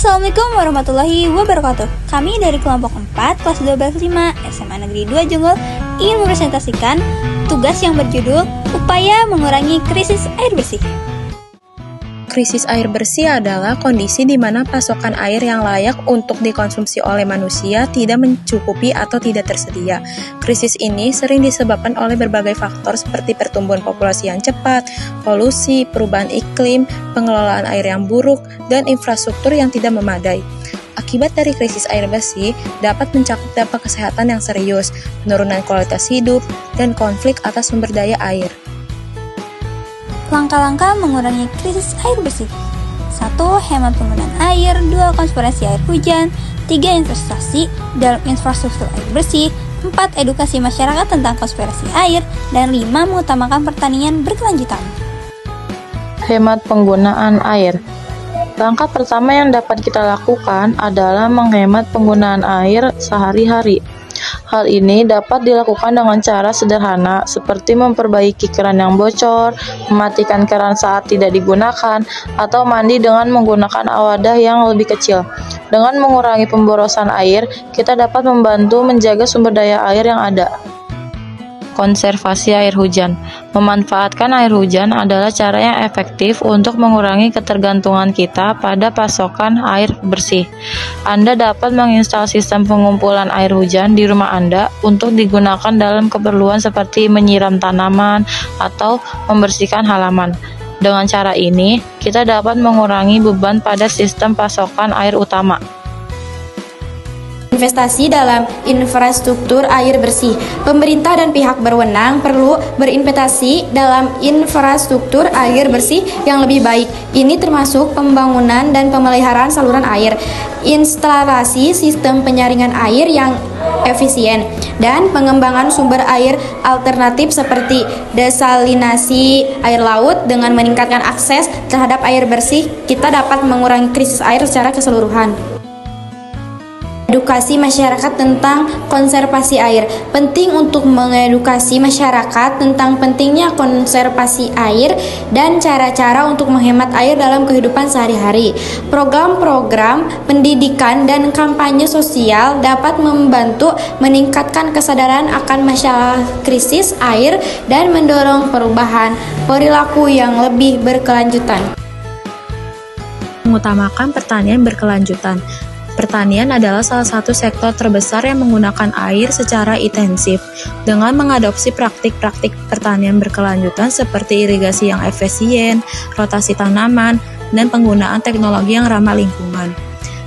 Assalamualaikum warahmatullahi wabarakatuh. Kami dari kelompok 4 kelas 12-5 SMA Negeri 2 Jonggol ingin mempresentasikan tugas yang berjudul Upaya Mengurangi Krisis Air Bersih. Krisis air bersih adalah kondisi di mana pasokan air yang layak untuk dikonsumsi oleh manusia tidak mencukupi atau tidak tersedia. Krisis ini sering disebabkan oleh berbagai faktor seperti pertumbuhan populasi yang cepat, polusi, perubahan iklim, pengelolaan air yang buruk, dan infrastruktur yang tidak memadai. Akibat dari krisis air bersih dapat mencakup dampak kesehatan yang serius, penurunan kualitas hidup, dan konflik atas sumber daya air. Langkah-langkah mengurangi krisis air bersih. 1. Hemat penggunaan air. 2. Konservasi air hujan. 3. Investasi dalam infrastruktur air bersih. 4. Edukasi masyarakat tentang konservasi air. Dan 5. Mengutamakan pertanian berkelanjutan. Hemat penggunaan air. Langkah pertama yang dapat kita lakukan adalah menghemat penggunaan air sehari-hari. Hal ini dapat dilakukan dengan cara sederhana seperti memperbaiki keran yang bocor, mematikan keran saat tidak digunakan, atau mandi dengan menggunakan wadah yang lebih kecil. Dengan mengurangi pemborosan air, kita dapat membantu menjaga sumber daya air yang ada. Konservasi air hujan. Memanfaatkan air hujan adalah cara yang efektif untuk mengurangi ketergantungan kita pada pasokan air bersih. Anda dapat menginstal sistem pengumpulan air hujan di rumah Anda untuk digunakan dalam keperluan seperti menyiram tanaman atau membersihkan halaman. Dengan cara ini, kita dapat mengurangi beban pada sistem pasokan air utama. Investasi dalam infrastruktur air bersih. Pemerintah dan pihak berwenang perlu berinvestasi dalam infrastruktur air bersih yang lebih baik. Ini termasuk pembangunan dan pemeliharaan saluran air, instalasi sistem penyaringan air yang efisien, dan pengembangan sumber air alternatif seperti desalinasi air laut. Dengan meningkatkan akses terhadap air bersih, kita dapat mengurangi krisis air secara keseluruhan. Edukasi masyarakat tentang konservasi air. Penting untuk mengedukasi masyarakat tentang pentingnya konservasi air dan cara-cara untuk menghemat air dalam kehidupan sehari-hari. Program-program pendidikan dan kampanye sosial dapat membantu meningkatkan kesadaran akan masalah krisis air dan mendorong perubahan perilaku yang lebih berkelanjutan. Mengutamakan pertanian berkelanjutan. Pertanian adalah salah satu sektor terbesar yang menggunakan air secara intensif. Dengan mengadopsi praktik-praktik pertanian berkelanjutan seperti irigasi yang efisien, rotasi tanaman, dan penggunaan teknologi yang ramah lingkungan,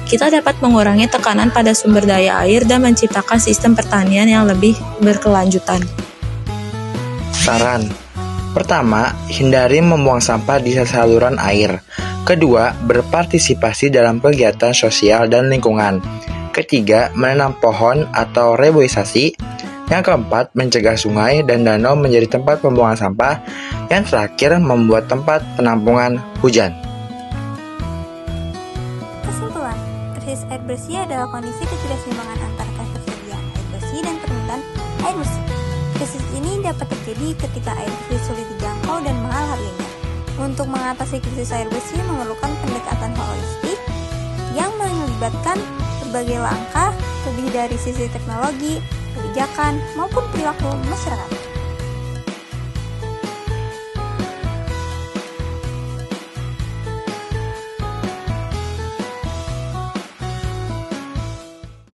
kita dapat mengurangi tekanan pada sumber daya air dan menciptakan sistem pertanian yang lebih berkelanjutan. Saran. Pertama, hindari membuang sampah di saluran air. Kedua, berpartisipasi dalam kegiatan sosial dan lingkungan. Ketiga, menanam pohon atau reboisasi. Yang keempat, mencegah sungai dan danau menjadi tempat pembuangan sampah. Yang terakhir, membuat tempat penampungan hujan. Kesimpulan, krisis air bersih adalah kondisi ketidakseimbangan antara ketersediaan air bersih dan permintaan air bersih. Krisis ini dapat terjadi ketika air bersih sulit dijangkau dan mahal harganya. Untuk mengatasi krisis air bersih memerlukan pendekatan holistik yang melibatkan berbagai langkah, lebih dari sisi teknologi, kebijakan, maupun perilaku masyarakat.